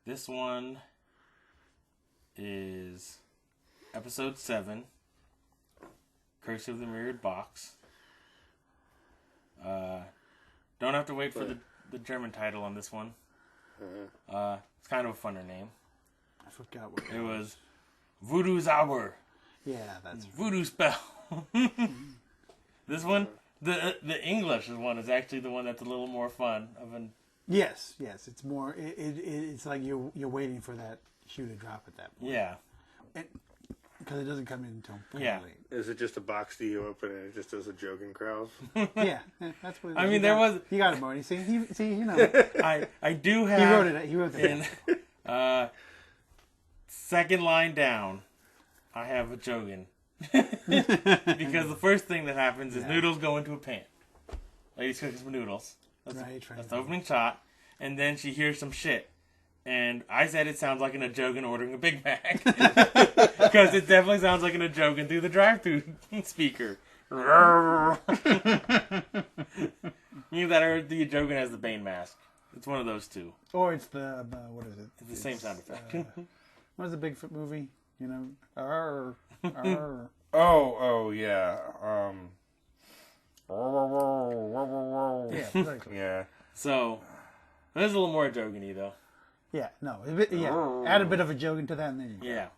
This one is episode 7, Curse of the Mirrored Box. Don't have to wait for the German title on this one. It's kind of a funner name. I forgot what it was. Voodoo Zauber. Yeah, that's Voodoo Spell. This one, the English one is actually the one that's a little more fun. Yes. It's more. It's like you're waiting for that shoe to drop at that point. Yeah. Because it doesn't come in until late. Is it just a box that you open and it just does a Adjogon crowd? Yeah, that's what. I mean, there was. You got it, Marty. See, you know. I do have. He wrote it down. Second line down, I have Adjogon. Because the first thing that happens is noodles go into a pan. Lady's cooking some noodles. That's the opening shot. And then she hears some shit. And I said it sounds like an Adjogon ordering a Big Mac. Because it definitely sounds like an Adjogon through the drive-thru speaker. Either that or the Adjogon has the Bane mask. It's one of those two. Or it's the, what is it? It's the same sound effect. What is the Bigfoot movie? You know? Arr, arr. Oh, yeah. Yeah, exactly. Yeah. So, there's a little more Adjogan-y, though. Yeah, no. Add a bit of a joke into that and then you go.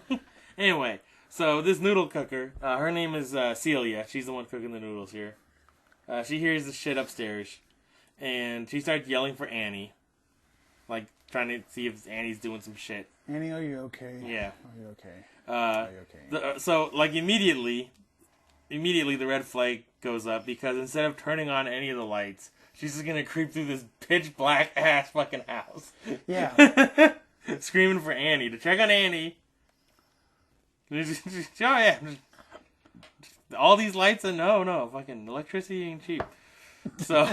Yeah. Anyway, so this noodle cooker, her name is Celia. She's the one cooking the noodles here. She hears the shit upstairs, and she starts yelling for Annie. Like, trying to see if Annie's doing some shit. Annie, are you okay? Yeah. Are you okay? Are you okay? So, like, immediately the red flag goes up, because instead of turning on any of the lights, she's just gonna creep through this pitch black ass fucking house. Yeah. Screaming for Annie, to check on Annie. Oh yeah. All these lights and no, fucking electricity ain't cheap. So,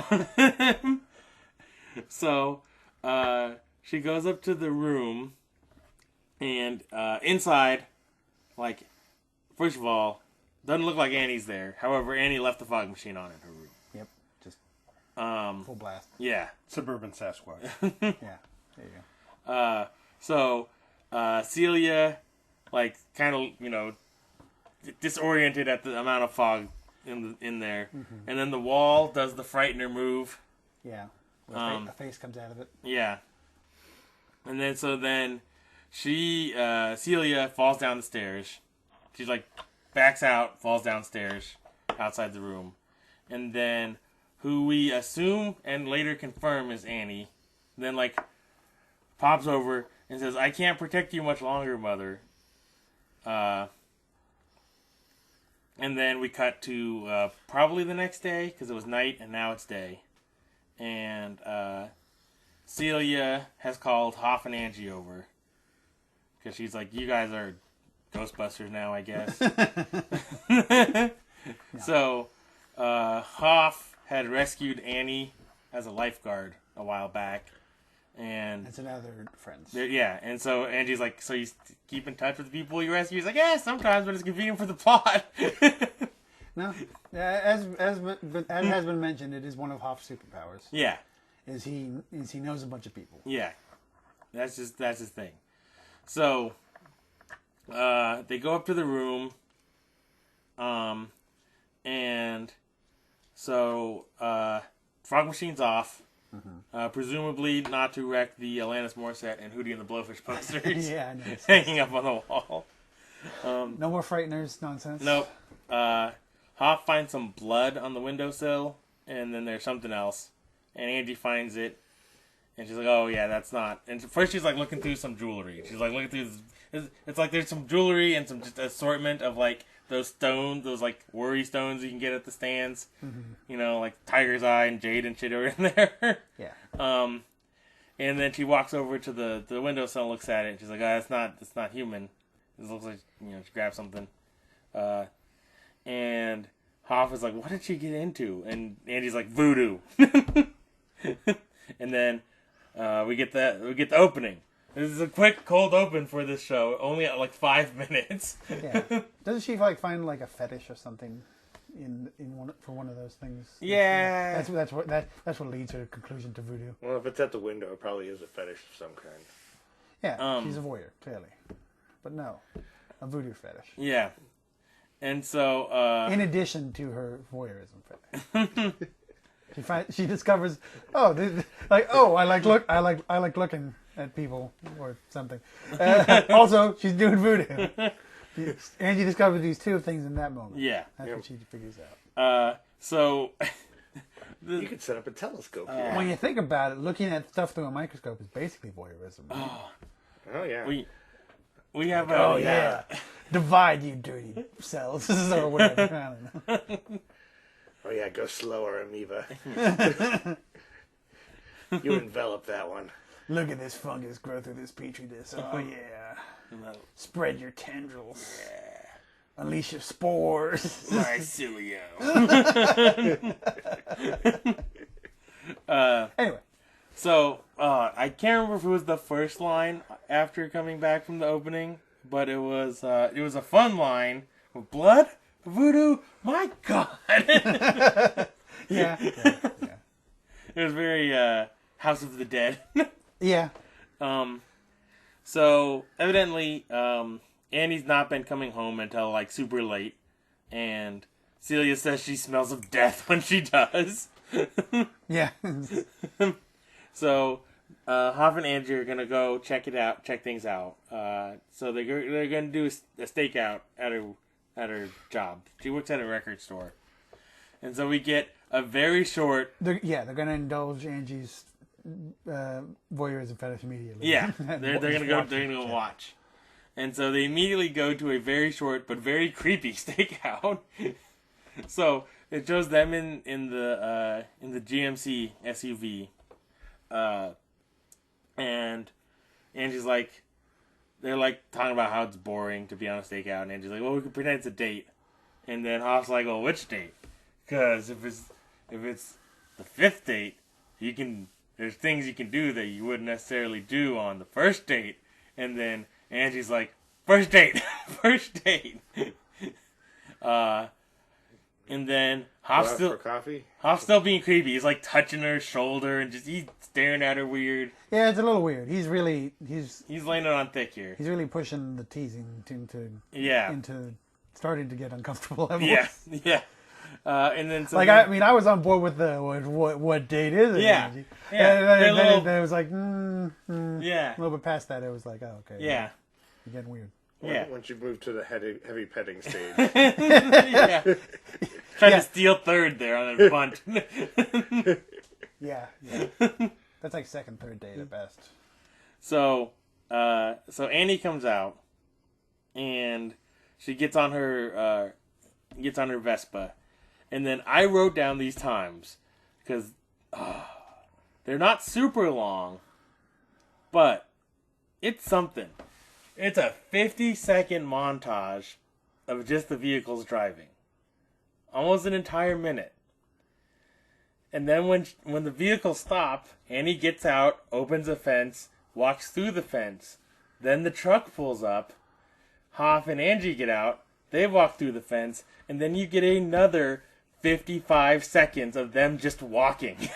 she goes up to the room, and inside, like, first of all, doesn't look like Annie's there. However, Annie left the fog machine on in her room. Yep, just full blast. Yeah. Suburban Sasquatch. Yeah, there you go. So, Celia, like, kind of, disoriented at the amount of fog in there. Mm-hmm. And then the wall does the frightener move. Yeah. A face comes out of it. Yeah. And then she, Celia falls down the stairs. She's like, backs out, falls downstairs, outside the room. And then, who we assume and later confirm is Annie, then, like, pops over and says, "I can't protect you much longer, Mother." And then we cut to probably the next day, because it was night and now it's day. And Celia has called Hoff and Angie over, because she's like, "You guys are Ghostbusters now, I guess." Yeah. So, Hoff had rescued Annie as a lifeguard a while back. And it's another friends. Yeah, and so Angie's like, "So you keep in touch with the people you rescue?" He's like, "Yeah, sometimes, but it's convenient for the plot." No, as has been mentioned, it is one of Hoff's superpowers. Yeah, is he knows a bunch of people. Yeah, that's his thing. So, they go up to the room, and so fog machine's off. Mm-hmm. Presumably not to wreck the Alanis Morissette and Hootie and the Blowfish posters. Yeah, I know. Hanging up on the wall. No more frighteners nonsense. Nope. Hoff finds some blood on the windowsill, and then there's something else. And Angie finds it, and she's like, "Oh yeah, that's not." And first she's like looking through some jewelry. She's like looking through this. It's like there's some jewelry and some just assortment of like those stones, those like worry stones you can get at the stands. Mm-hmm. Like Tiger's Eye and Jade and shit over in there. Yeah. And then she walks over to the windowsill and looks at it, and she's like, "Oh, it's not human. It looks like, she grabbed something." And Hoff is like, "What did she get into?" And Angie's like, "Voodoo." And then we get the opening. This is a quick cold open for this show, only at like 5 minutes. Yeah. Doesn't she like find like a fetish or something? for one of those things. Yeah. That's what leads to the conclusion to voodoo. Well, if it's at the window, it probably is a fetish of some kind. Yeah, she's a voyeur, clearly. But no, a voodoo fetish. Yeah. And so, in addition to her voyeurism fetish, she discovers, I like looking at people or something. Also, she's doing voodoo. Angie discovers these two things in that moment. Yeah. That's what she figures out. So... You could set up a telescope here. When you think about it, looking at stuff through a microscope is basically voyeurism. Right? Oh, yeah. We have Divide, you dirty cells. Or whatever. I don't know. Oh, yeah, go slower, amoeba. You envelop that one. Look at this fungus grow through this petri dish. Oh, yeah. Spread your tendrils. Yeah. Unleash your spores. Mycelium. Anyway. So, I can't remember if it was the first line after coming back from the opening, but it was a fun line with blood, voodoo, my God. Yeah. It was very House of the Dead. Yeah. So, evidently, Annie's not been coming home until, like, super late, and Celia says she smells of death when she does. Yeah. So, Hoff and Angie are gonna go check things out. So they're gonna do a stakeout at her job. She works at a record store, and so we get a very short. They're gonna indulge Angie's voyeurism fetish immediately. Yeah, they're gonna go watch, and so they immediately go to a very short but very creepy stakeout. So it shows them in the GMC SUV. And Angie's like, they're like talking about how it's boring to be on a stakeout, and Angie's like, well, we can pretend it's a date. And then Hoff's like, well, which date? Because if it's the fifth date, there's things you can do that you wouldn't necessarily do on the first date. And then Angie's like, first date. And then Hoff's still being creepy. He's like touching her shoulder and he's staring at her weird. Yeah, it's a little weird. He's laying it on thick here. He's really pushing the teasing into starting to get uncomfortable levels. Yeah. And then I was on board with what date is it? Yeah. Angie? Yeah. And then it was like yeah. A little bit past that, it was like, oh, okay. Yeah. You're getting weird. Yeah. Once you move to the heavy petting stage. Yeah. Trying to steal third there on a bunt. Yeah. That's like second, third date at best. So Annie comes out, and she gets on her Vespa, and then I wrote down these times because they're not super long, but it's something. It's a 50-second montage of just the vehicles driving. Almost an entire minute. And then when the vehicles stop, Annie gets out, opens a fence, walks through the fence. Then the truck pulls up. Hoff and Angie get out. They walk through the fence. And then you get another 55 seconds of them just walking.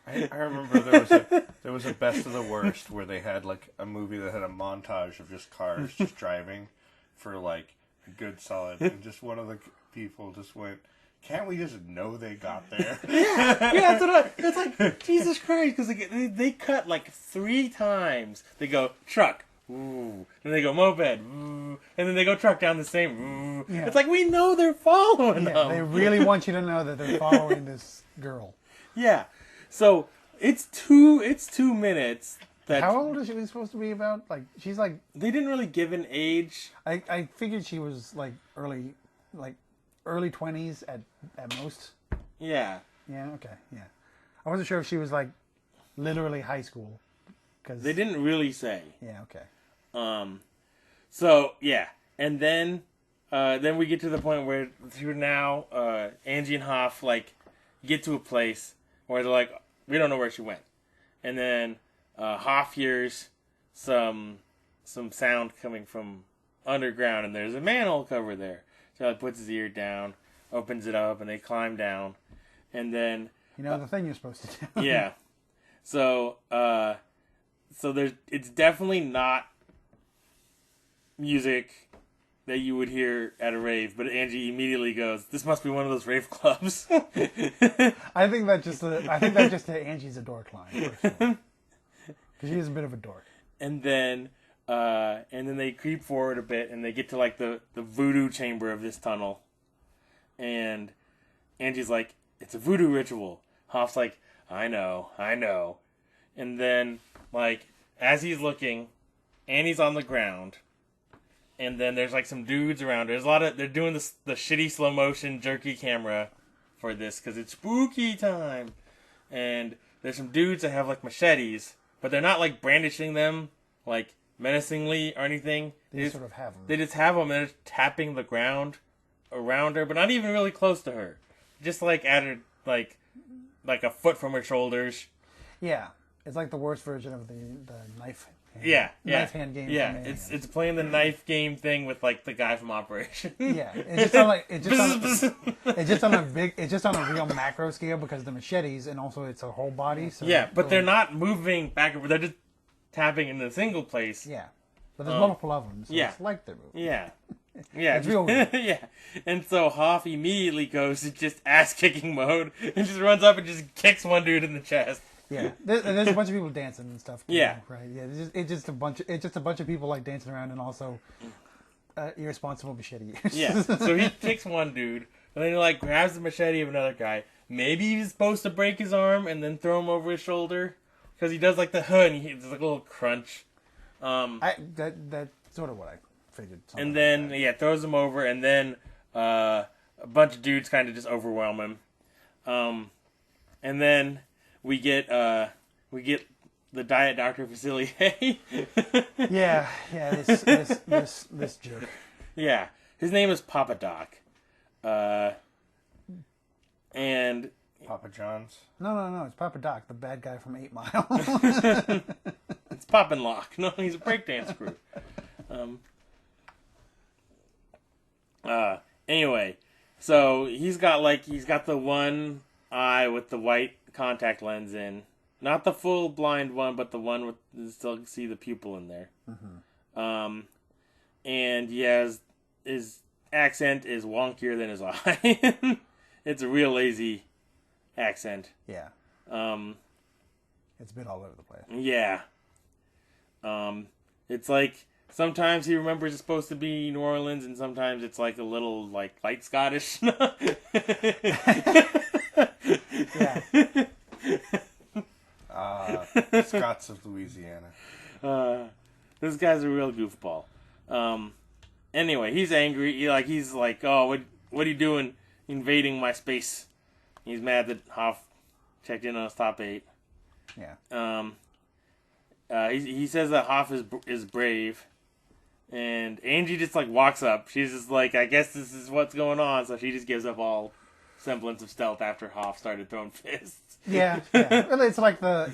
I remember there was a best of the worst where they had like a movie that had a montage of just cars just driving for like a good solid, and just one of the people just went, "Can't we just know they got there?" Yeah, it's like Jesus Christ, because they cut like 3 times. They go truck, ooh, and they go moped, ooh, and then they go truck down the same. Ooh. Yeah. It's like we know they're following them. They really want you to know that they're following this girl. Yeah. So it's 2 minutes. How old is she supposed to be about? Like she's like. They didn't really give an age. I figured she was like early 20s at most. Yeah. Yeah. Okay. Yeah. I wasn't sure if she was like literally high school. Cause they didn't really say. Yeah. Okay. So yeah, and then we get to the point where now Angie and Hoff like get to a place where they're like, we don't know where she went. And then Hoff hears some sound coming from underground, and there's a manhole cover there. So he puts his ear down. opens it up, and they climb down, and then the thing you're supposed to do. yeah. So it's definitely not music that you would hear at a rave, but Angie immediately goes, "This must be one of those rave clubs." I think that's just Angie's a dork line, because she is a bit of a dork. And then they creep forward a bit, and they get to like the voodoo chamber of this tunnel, and Angie's like, "It's a voodoo ritual." Hoff's like, I know. And then, like, as he's looking, Annie's on the ground. And then there's, like, some dudes around her. They're doing the shitty slow motion jerky camera for this because it's spooky time. And there's some dudes that have, like, machetes. But they're not, like, brandishing them, like, menacingly or anything. They just sort of have them. They just have them and they're tapping the ground around her, but not even really close to her. Just, like, at her, like a foot from her shoulders. Yeah, it's like the worst version of the knife. Knife hand game. Yeah, it's playing the knife game thing with like the guy from Operation. Yeah, it's just on a real macro scale because the machetes and also it's a whole body. So yeah, but they're not moving back and forth. They're just tapping in a single place. Yeah, but there's multiple of them. So it's like they're moving. Yeah. Yeah, it's real weird. Yeah, and so Hoff immediately goes to just ass-kicking mode and just runs up and just kicks one dude in the chest. Yeah, there's a bunch of people dancing and stuff. Yeah, right. Yeah, it's just a bunch of people like dancing around and also irresponsible machete use. Yeah, so he kicks one dude and then he like grabs the machete of another guy. Maybe he's supposed to break his arm and then throw him over his shoulder because he does like the hood and there's like a little crunch. That's sort of what I figured. And then throws him over, and then a bunch of dudes kind of just overwhelm him. And then we get the Diet Dr. Facilier. yeah, this jerk. Yeah, his name is Papa Doc. And Papa John's. No, it's Papa Doc, the bad guy from 8 Mile. It's Pop and Lock. No, he's a breakdance crew. Anyway, so he's got the one eye with the white contact lens in, not the full blind one, but the one with still see the pupil in there. Mm-hmm. And his accent is wonkier than his eye. It's a real lazy accent. Yeah. It's a bit all over the place. Yeah. It's like sometimes he remembers it's supposed to be New Orleans, and sometimes it's like a little like light Scottish. Yeah. The Scots of Louisiana. This guy's a real goofball. Anyway, he's angry. He's like, oh, what are you doing invading my space? He's mad that Hoff checked in on his top 8. Yeah. He says that Hoff is brave, and Angie just like walks up. She's just like, I guess this is what's going on. So she just gives up all semblance of stealth after Hoff started throwing fists. Yeah. Well, it's like the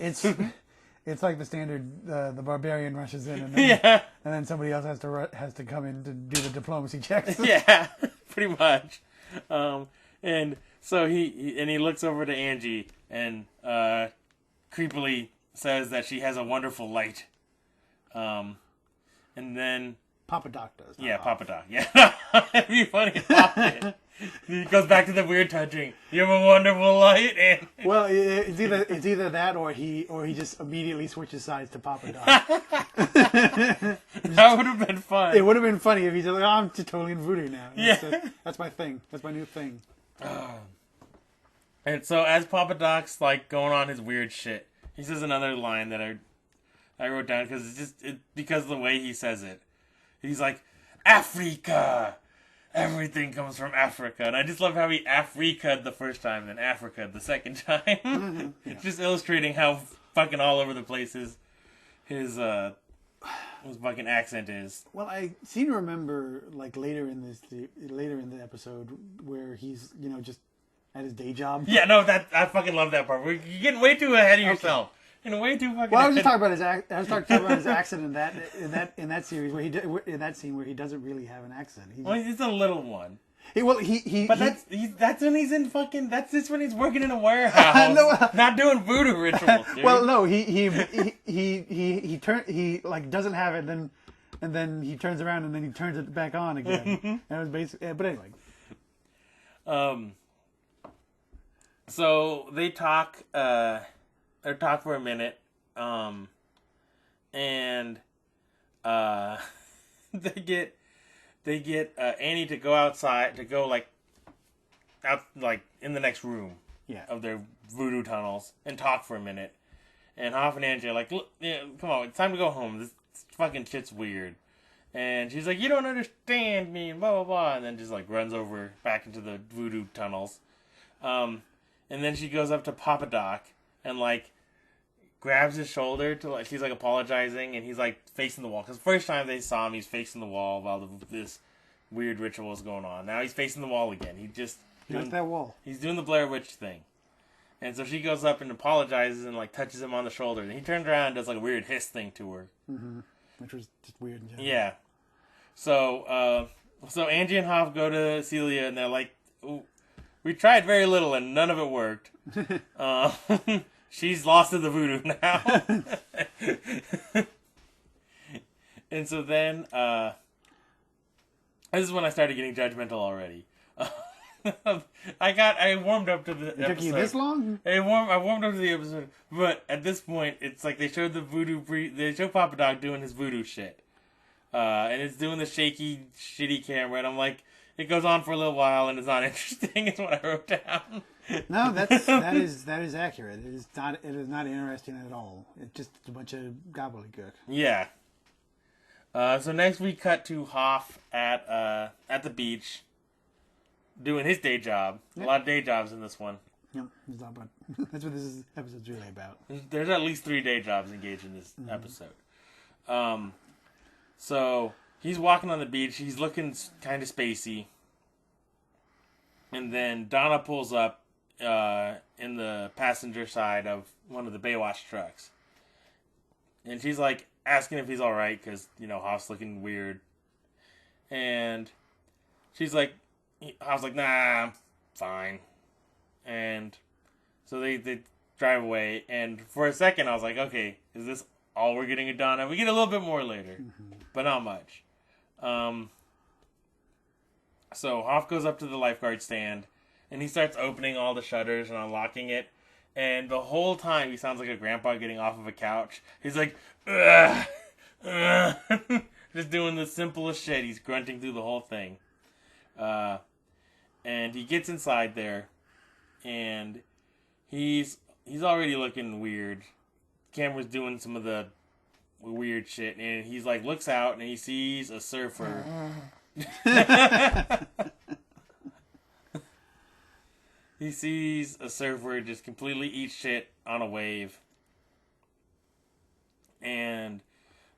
standard. The barbarian rushes in, and then somebody else has to come in to do the diplomacy checks. Yeah, pretty much. And so he looks over to Angie and creepily says that she has a wonderful light. And then Papa Doc does. Yeah, Papa Doc. Yeah, it'd be funny if Pop did. He goes back to the weird touching. You have a wonderful light, and well, it's either that or he just immediately switches sides to Papa Doc. That would have been fun. It would have been funny if he's like, oh, I'm totally in voodoo now. Yeah, that's my thing. That's my new thing. And so as Papa Doc's like going on his weird shit, he says another line that I wrote down because of the way he says it. He's like, Africa. Everything comes from Africa. And I just love how he Africa'd the first time, then Africa the second time. Mm-hmm. Yeah. It's just illustrating how fucking all over the place his fucking accent is. Well, I seem to remember like later in the episode where he's just at his day job. Yeah, no, I fucking love that part. You're getting way too ahead of yourself. You're way too fucking. Well, I was just talking about his accent in that series in that scene where he doesn't really have an accent. It's a little one. But that's when he's in fucking. That's just when he's working in a warehouse, not doing voodoo rituals. Dude. Well, no, he doesn't have it, and then he turns around and then he turns it back on again. And it was basically, but anyway. So they talk. They talk for a minute. And they get Annie to go outside, to go out in the next room of their voodoo tunnels and talk for a minute. And Hoff and Angie are like, look, come on, it's time to go home. This fucking shit's weird. And she's like, you don't understand me, and blah, blah, blah. And then just runs over back into the voodoo tunnels. And then she goes up to Papa Doc and grabs his shoulder to she's apologizing, and he's facing the wall, because the first time they saw him he's facing the wall while this weird ritual is going on. Now he's facing the wall again. He doing that wall. He's doing the Blair Witch thing, and so she goes up and apologizes and touches him on the shoulder, and he turns around and does a weird hiss thing to her, which was just weird in general. Yeah. So Angie and Hoff go to Celia, and they're like, ooh, we tried very little and none of it worked. She's lost to the voodoo now. And so then, this is when I started getting judgmental already. I warmed up to the episode. It took you this long? I warmed up to the episode, but at this point, it's they showed they show Papa Doc doing his voodoo shit. And it's doing the shaky, shitty camera, and I'm like, it goes on for a little while, and it's not interesting, is what I wrote down. No, that is accurate. It is not interesting at all. It's just a bunch of gobbledygook. Yeah. So next we cut to Hoff at the beach, doing his day job. Yep. A lot of day jobs in this one. Yep, that's what this episode's really about. There's at least 3 day jobs engaged in this episode. So he's walking on the beach. He's looking kind of spacey. And then Donna pulls up in the passenger side of one of the Baywatch trucks. And she's asking if he's alright, because, Hoff's looking weird. And she's Hoff's nah, I'm fine. And so they drive away. And for a second I was like, okay, is this all we're getting of Donna? We get a little bit more later, but not much. So Hoff goes up to the lifeguard stand, and he starts opening all the shutters and unlocking it. And the whole time he sounds like a grandpa getting off of a couch. He's like, ugh, ugh. Just doing the simplest shit. He's grunting through the whole thing. And he gets inside there, and he's already looking weird. Camera's doing some of the weird shit, and he's looks out and he sees a surfer. He sees a surfer just completely eat shit on a wave. And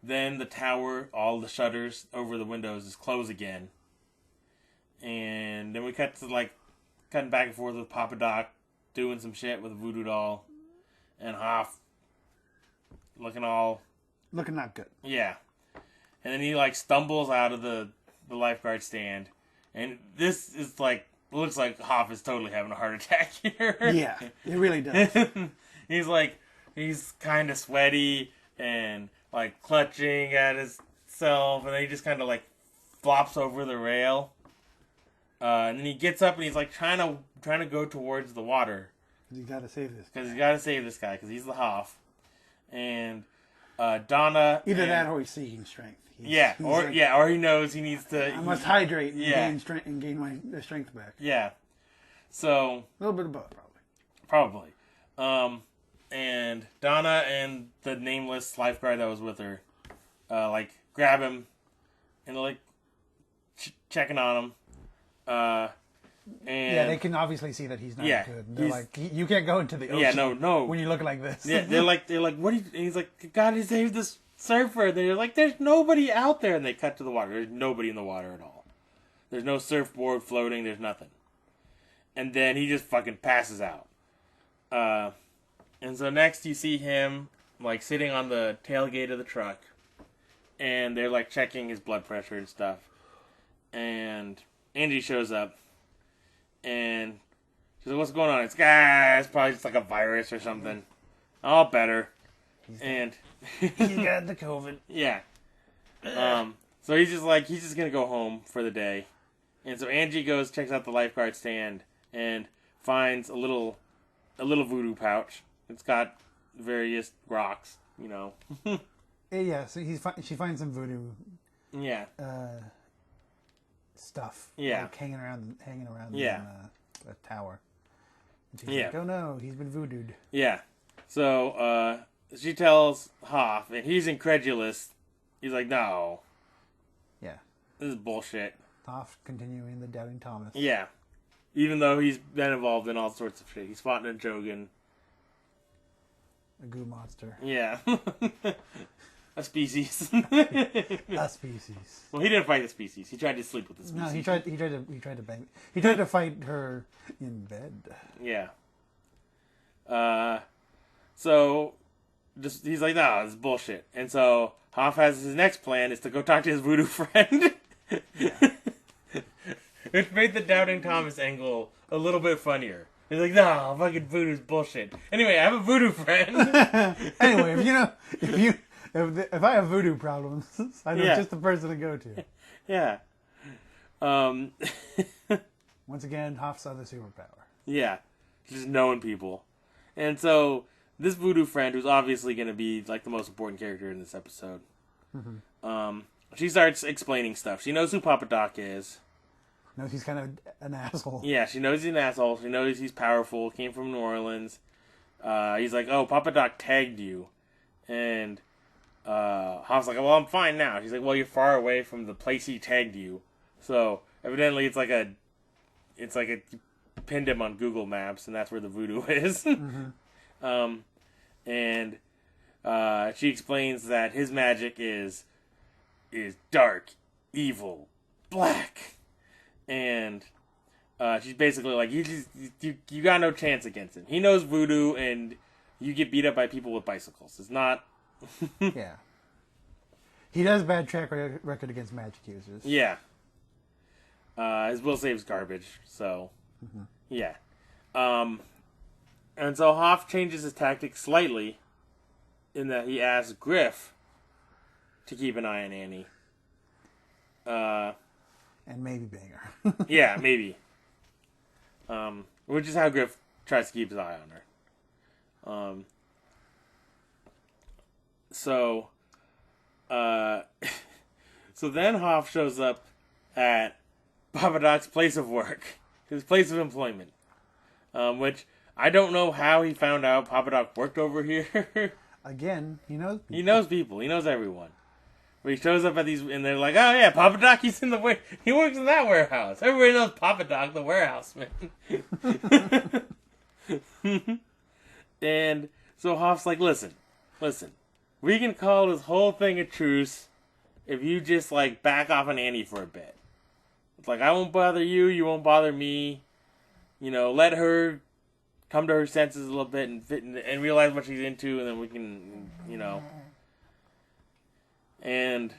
then the tower, all the shutters over the windows is closed again. And then we cut to cutting back and forth with Papa Doc doing some shit with a voodoo doll. And Hoff looking not good. Yeah. And then he stumbles out of the lifeguard stand. And this is looks like Hoff is totally having a heart attack here. Yeah, it really does. He's kind of sweaty and clutching at himself, and then he just kind of flops over the rail. And then he gets up and he's trying to go towards the water. He's got to save this guy. Because he's got to save this guy, because he's the Hoff. And Donna... Either that or he's seeking strength. Or he knows he needs to... I must hydrate and gain my strength back. Yeah. So... A little bit of both, probably. And Donna and the nameless lifeguard that was with her, grab him and checking on him. And they can obviously see that he's not good. They're you can't go into the ocean. Yeah, no. When you look like this. Yeah, they're like, what? And he's like, God, he saved this surfer. They're like, there's nobody out there, and they cut to the water. There's nobody in the water at all. There's no surfboard floating. There's nothing. And then he just fucking passes out. And so next you see him sitting on the tailgate of the truck, and they're checking his blood pressure and stuff. And Angie shows up, and she's like, "What's going on?" It's probably just like a virus or something. All better. And he's got the COVID. Yeah. So he's just gonna go home for the day. And so Angie checks out the lifeguard stand, and finds a little voodoo pouch. It's got various rocks, Yeah, so she finds some voodoo. Yeah. Stuff. Yeah. Like hanging around Yeah. the tower. And she's like, oh no, he's been voodooed. Yeah. So she tells Hoff, and he's incredulous. He's like, no. Yeah. This is bullshit. Hoff continuing the doubting Thomas. Yeah. Even though he's been involved in all sorts of shit. He's fought in Adjogon. A goo monster. Yeah. A species. A species. Well, he didn't fight the species. He tried to sleep with the species. No, he tried to bang. He tried to fight her in bed. Yeah. So he's like, no, this is bullshit. And so Hoff has his next plan is to go talk to his voodoo friend. Yeah. Which made the doubting Thomas angle a little bit funnier. He's like, no, fucking voodoo's bullshit. Anyway, I have a voodoo friend. Anyway, if I have voodoo problems, I know just the person to go to. Yeah. Once again, Hoff's other superpower. Yeah. Just knowing people. And so this voodoo friend, who's obviously going to be like the most important character in this episode, she starts explaining stuff. She knows who Papa Doc is. Knows he's kind of an asshole. Yeah, she knows he's an asshole. She knows he's powerful. Came from New Orleans. He's like, oh, Papa Doc tagged you. And Hoff's like, well, I'm fine now. She's like, well, you're far away from the place he tagged you. So evidently it's like you pinned him on Google Maps, and that's where the voodoo is. And she explains that his magic is dark, evil, black. And she's basically like, you got no chance against him. He knows voodoo, and you get beat up by people with bicycles. It's not... Yeah. He does bad track record against magic users. Yeah. His will save's garbage, so... Yeah. And so Hoff changes his tactics slightly in that he asks Griff to keep an eye on Annie. And maybe Banger. Yeah, maybe. Which is how Griff tries to keep his eye on her. So then Hoff shows up at Papa Doc's place of work, his place of employment, which I don't know how he found out Papa Doc worked over here. Again, he knows people. He knows people. He knows everyone. But he shows up at these, and they're like, oh yeah, Papa Doc, he works in that warehouse. Everybody knows Papa Doc, the warehouseman. And so Hoff's like, listen, we can call this whole thing a truce if you just like back off on Annie for a bit. It's like, I won't bother you, you won't bother me. Let her come to her senses a little bit and realize what she's into, and then we can, And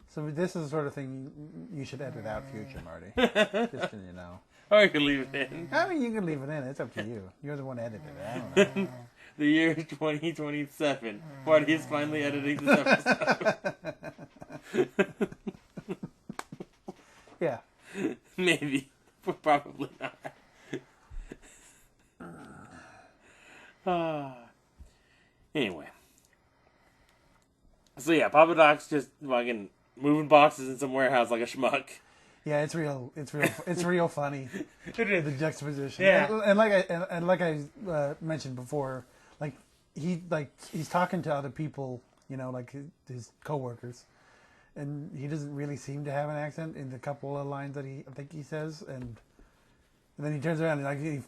so this is the sort of thing you should edit out, future Marty. Just so you know. Or you can leave it in. I mean, you can leave it in. It's up to you. You're the one editing it. I don't know. The year is 2027. Marty is finally editing this episode. Yeah. Maybe. Probably not. Anyway. So yeah, Papa Doc's just fucking moving boxes in some warehouse like a schmuck. Yeah, it's real funny. It is. The juxtaposition. Yeah. And like I mentioned before, he's talking to other people, like his coworkers, and he doesn't really seem to have an accent in the couple of lines that I think he says, and then he turns around and he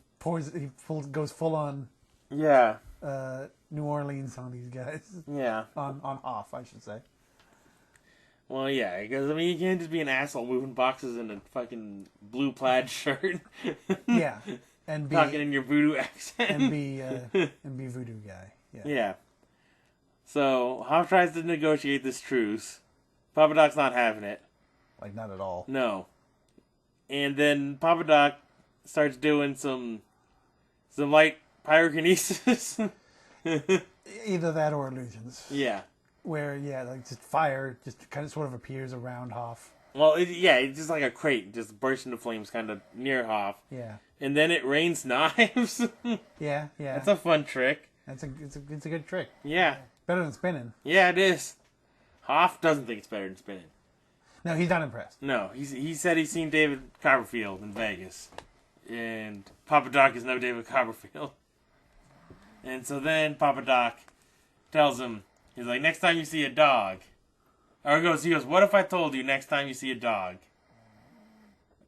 goes full on. Yeah. New Orleans on these guys. Yeah. On off, I should say. Well, yeah, because, you can't just be an asshole moving boxes in a fucking blue plaid shirt. Yeah. And be... Talking in your voodoo accent. And be voodoo guy. Yeah. Yeah. So Hoff tries to negotiate this truce. Papa Doc's not having it. Like, not at all. No. And then Papa Doc starts doing some light pyrokinesis. Either that or illusions. Yeah. Where, like, just fire just kind of sort of appears around Hoff. Well, it's just like a crate just bursts into flames kind of near Hoff. Yeah. And then it rains knives. Yeah. That's a fun trick. It's a good trick. Yeah. Better than spinning. Yeah, it is. Hoff doesn't think it's better than spinning. No, he's not impressed. No, he said he's seen David Copperfield in Vegas. And Papa Doc is no David Copperfield. And so then Papa Doc tells him, he's like, next time you see a dog. Or he goes, what if I told you next time you see a dog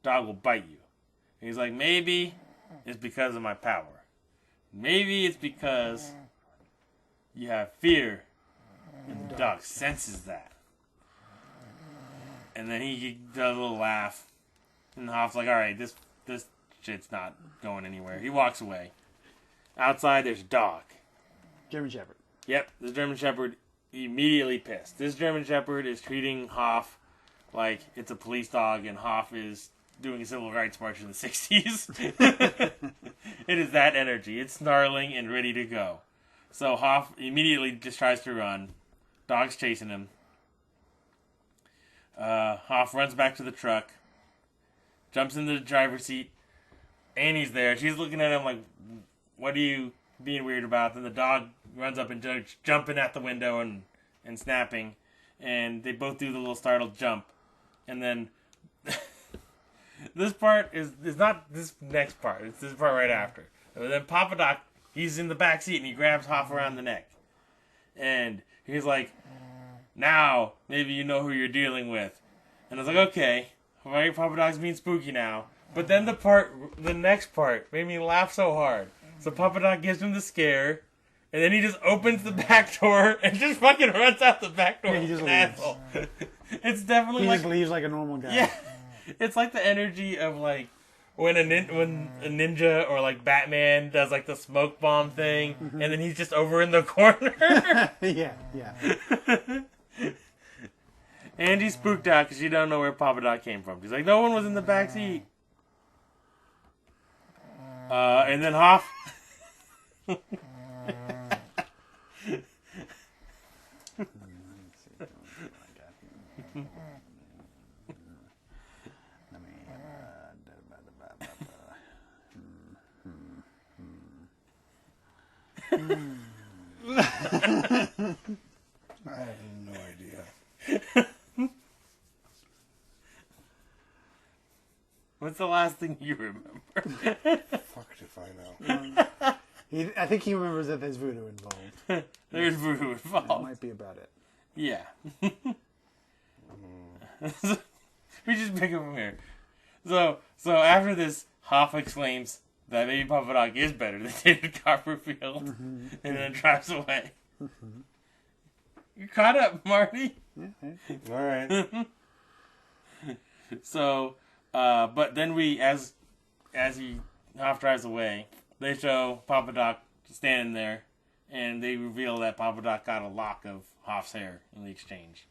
will bite you? And he's like, maybe it's because of my power. Maybe it's because you have fear. And the dog senses that. And then he does a little laugh. And Hoff's like, alright, this shit's not going anywhere. He walks away. Outside, there's a dog. German Shepherd. Yep, the German Shepherd immediately pissed. This German Shepherd is treating Hoff like it's a police dog, and Hoff is doing a civil rights march in the 60s. It is that energy. It's snarling and ready to go. So Hoff immediately just tries to run. Dog's chasing him. Hoff runs back to the truck, jumps into the driver's seat. Annie's there. She's looking at him like, what are you being weird about? Then the dog runs up and jumping at the window and snapping. And they both do the little startled jump. And then this part is not this next part. It's this part right after. And then Papa Doc, he's in the back seat and he grabs Hoff around the neck. And he's like, now, maybe you know who you're dealing with. And I was like, okay, right, Papa Doc's being spooky now. But then the next part made me laugh so hard. So Papa Doc gives him the scare, and then he just opens the back door and just fucking runs out the back door. Yeah, he just leaves. Asshole. It's definitely He like... just leaves like a normal guy. Yeah. It's like the energy of like when a ninja or like Batman does like the smoke bomb thing, and then he's just over in the corner. Yeah. Andy's spooked out because she don't know where Papa Doc came from. She's like, no one was in the back seat. And then Hoff. I have no idea. What's the last thing you remember? Fuck if I know. I think he remembers that there's voodoo involved. There's voodoo That involved. might be about it. Yeah. We just pick up from here. So after this, Hoff exclaims that maybe Papa Doc is better than David Copperfield, and then drives away. You caught up, Marty. All right. So, but then as Hoff drives away, they show Papa Doc standing there, and they reveal that Papa Doc got a lock of Hoff's hair in the exchange.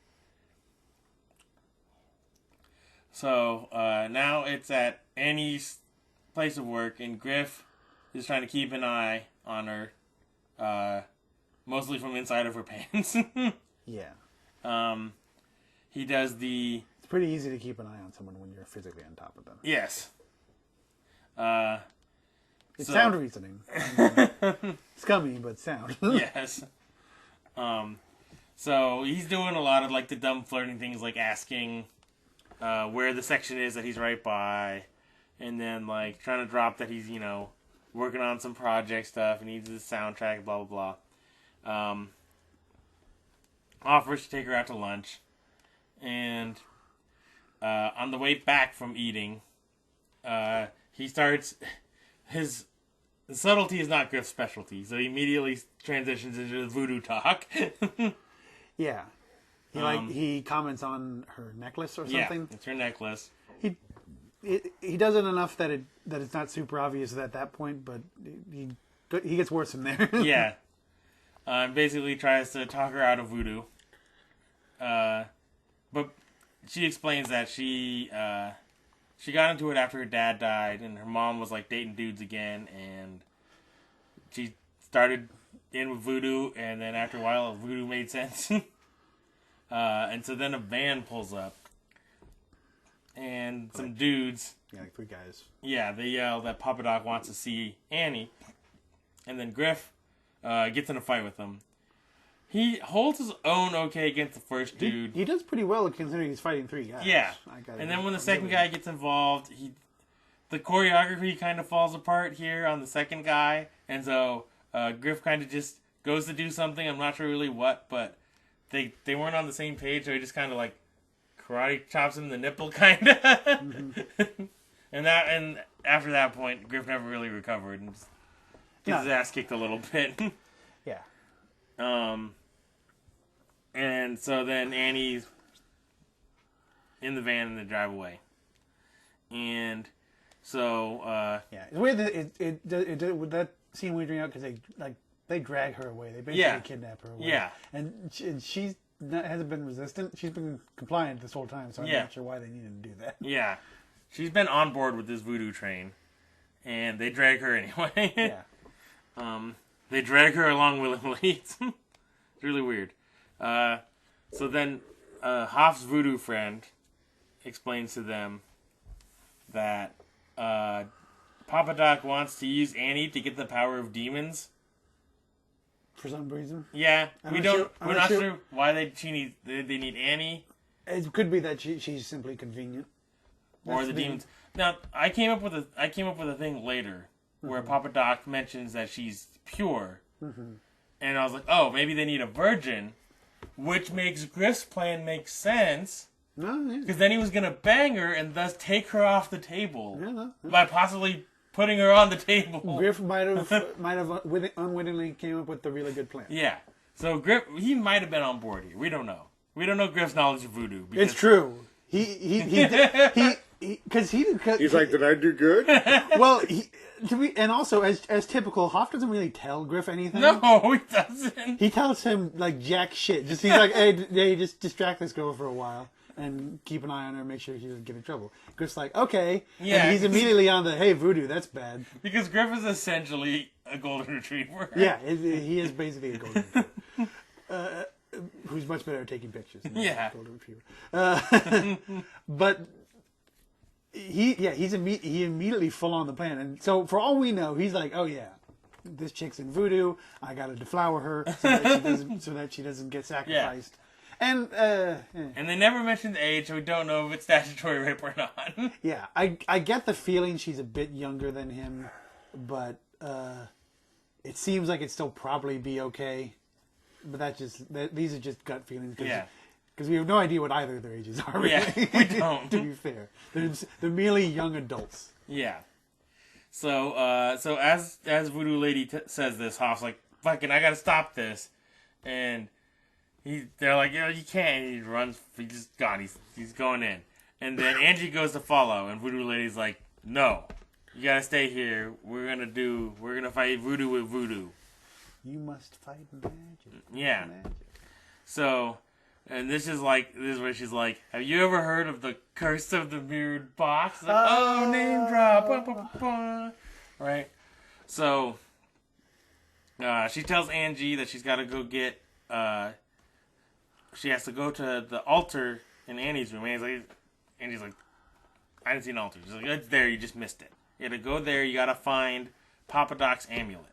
So, now it's at Annie's place of work, and Griff is trying to keep an eye on her, mostly from inside of her pants. Yeah. He does the... It's pretty easy to keep an eye on someone when you're physically on top of them. Yes. It's sound reasoning. Scummy, but sound. Yes. So he's doing a lot of like the dumb flirting things, like asking where the section is that he's right by, and then like trying to drop that he's working on some project stuff and needs the soundtrack, blah blah blah. Offers to take her out to lunch, and on the way back from eating, he starts his subtlety is not Griff's specialty, so he immediately transitions into the voodoo talk. Yeah. He comments on her necklace or something. Yeah, it's her necklace. He does it enough that it's not super obvious at that point, but he gets worse from there. Yeah. and basically tries to talk her out of voodoo. But she explains that she got into it after her dad died, and her mom was like dating dudes again, and she started in with voodoo, and then after a while, voodoo made sense. And so then a van pulls up, and some dudes. Yeah, like 3 guys. Yeah, they yell that Papa Doc wants to see Annie, and then Griff gets in a fight with them. He holds his own okay against the first dude. He does pretty well considering he's fighting 3 guys. Yeah, and then when the second guy gets involved, the choreography kind of falls apart here on the second guy, and so Griff kind of just goes to do something. I'm not sure really what, but they weren't on the same page, so he just kind of like karate chops him in the nipple, kind of. Mm-hmm. and after that point, Griff never really recovered and gets his ass kicked a little bit. Yeah. And so then Annie's in the van and they drive away. And so yeah, it's weird that with that scene weirding out because they drag her away. They basically kidnap her away. Yeah, and she's hasn't been resistant. She's been compliant this whole time, so I'm not sure why they needed to do that. Yeah, she's been on board with this voodoo train, and they drag her anyway. Yeah. They drag her along willingly. It's really weird. So then Hoff's voodoo friend explains to them that Papa Doc wants to use Annie to get the power of demons. For some reason. Yeah, we're not sure why they need Annie. It could be that she's simply convenient. Or the demons. Now, I came up with a thing later where Papa Doc mentions that she's pure. Mm-hmm. And I was like, oh, maybe they need a virgin, which makes Griff's plan make sense. Because then he was going to bang her and thus take her off the table by possibly putting her on the table. Griff might have unwittingly came up with a really good plan. Yeah. So Griff, he might have been on board here. We don't know. We don't know Griff's knowledge of voodoo. It's true. He's like, did I do good? Well, and also as typical, Hoff doesn't really tell Griff anything. No, he doesn't. He tells him like jack shit. He's like, hey, just distract this girl for a while and keep an eye on her, make sure she doesn't get in trouble. Griff's like, okay. Yeah. And he's immediately on the, hey, voodoo, that's bad. Because Griff is essentially a golden retriever. Yeah, he is basically a golden retriever. Who's much better at taking pictures than a golden retriever. But he immediately full on the plan. And so for all we know, he's like, oh yeah, this chick's in voodoo. I got to deflower her so that she doesn't get sacrificed. Yeah. And they never mentioned the age, so we don't know if it's statutory rape or not. Yeah, I get the feeling she's a bit younger than him, but it seems like it'd still probably be okay. But these are just gut feelings. Because we have no idea what either of their ages are. Really. Yeah, we don't. To be fair, they're merely young adults. Yeah. So as Voodoo Lady says this, Hoff's like, "Fucking, I gotta stop this," and they're like, "You can't." And he runs. He's just gone. He's going in, and then Angie goes to follow, and Voodoo Lady's like, "No, you gotta stay here. We're gonna fight voodoo with voodoo. You must fight magic. Yeah. Magic. So, and this is where she's like, have you ever heard of the curse of the mirrored box? Like, name drop. Bah, bah, bah, bah. Right? So, she tells Angie that she's got to go get, she has to go to the altar in Annie's room. Angie's like, I didn't see an altar. She's like, it's there, you just missed it. You got to go there, you got to find Papa Doc's amulet.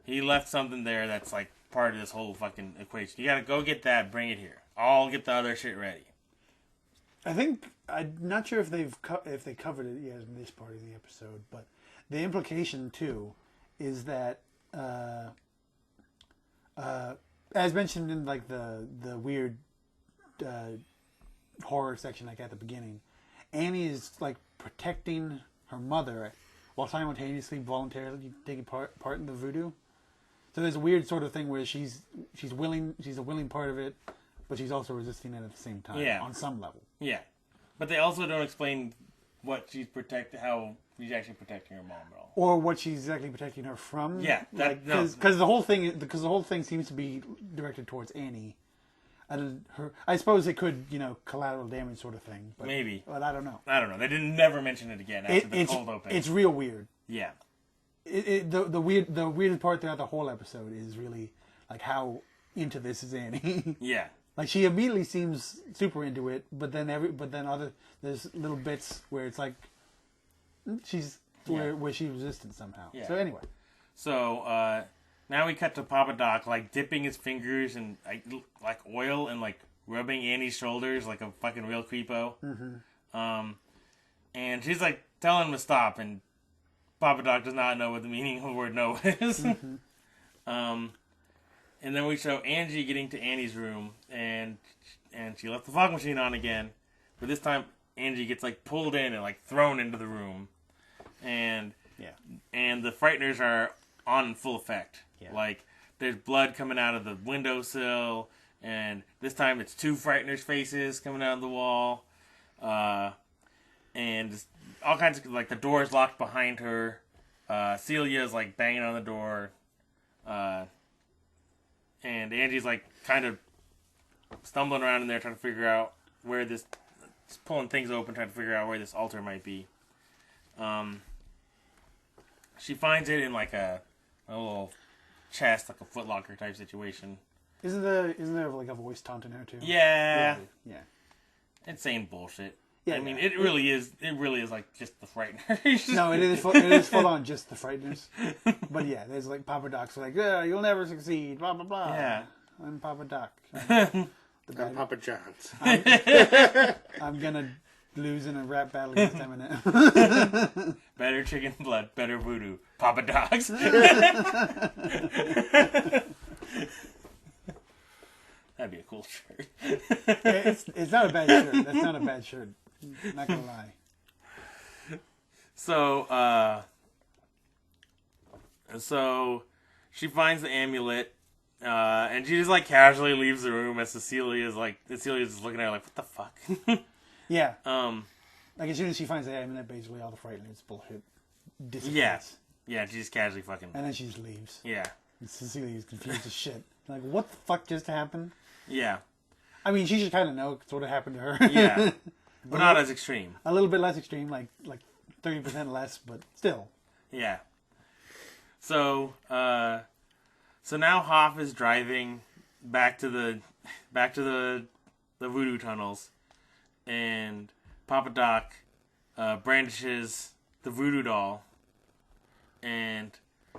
He left something there that's like part of this whole fucking equation. You gotta go get that, bring it here. I'll get the other shit ready. I'm not sure if they covered it yet in this part of the episode, but the implication too is that as mentioned in like the weird horror section like at the beginning, Annie is like protecting her mother while simultaneously voluntarily taking part in the voodoo. So there's a weird sort of thing where she's a willing part of it, but she's also resisting it at the same time. Yeah. On some level. Yeah. But they also don't explain what she's how she's actually protecting her mom at all. Or what she's exactly protecting her from. Yeah, because the whole thing seems to be directed towards Annie. I suppose it could, collateral damage sort of thing. But, maybe. But I don't know. They didn't never mention it again after the cold open. It's real weird. Yeah. The weirdest part throughout the whole episode is really like how into this is Annie. Yeah. Like she immediately seems super into it, but then there's little bits where it's like she's where she's resistant somehow. Yeah. So anyway. So now we cut to Papa Doc like dipping his fingers in like oil and like rubbing Annie's shoulders like a fucking real creepo. Mm-hmm. And she's like telling him to stop, and Papa Doc does not know what the meaning of the word no is. Mm-hmm. And then we show Angie getting to Annie's room, and she left the fog machine on again. But this time, Angie gets like pulled in and like thrown into the room, and the frighteners are on in full effect. Yeah. Like there's blood coming out of the windowsill, and this time it's 2 frighteners' faces coming out of the wall, and just all kinds of like the door is locked behind her. Celia's like banging on the door. And Angie's like kind of stumbling around in there trying to figure out where just pulling things open, trying to figure out where this altar might be. She finds it in like a little chest, like a Foot Locker type situation. Isn't there like a voice taunting her too? Yeah. Yeah. Insane bullshit. Yeah, I mean, it really is like just the frighteners. No, it is full on just the frighteners. But yeah, there's like Papa Doc's like, yeah, you'll never succeed, blah blah blah. Yeah, I'm Papa Doc. I'm Papa John's. I'm gonna lose in a rap battle against Eminem. Better chicken blood, better voodoo, Papa Doc's. That'd be a cool shirt. It's not a bad shirt. That's not a bad shirt. Not gonna lie. So she finds the amulet, and she just like casually leaves the room as Cecilia's just looking at her like, what the fuck? Yeah. Like as soon as she finds the amulet, basically all the frighteners bullshit dissipates. Yeah, she just casually fucking. And then she just leaves. Yeah. And Cecilia's confused as shit. Like, what the fuck just happened? Yeah. I mean, she should kind of know what happened to her. Yeah. But not as extreme. A little bit less extreme, like 30% less, but still. Yeah. So now Hoff is driving back to the voodoo tunnels, and Papa Doc brandishes the voodoo doll and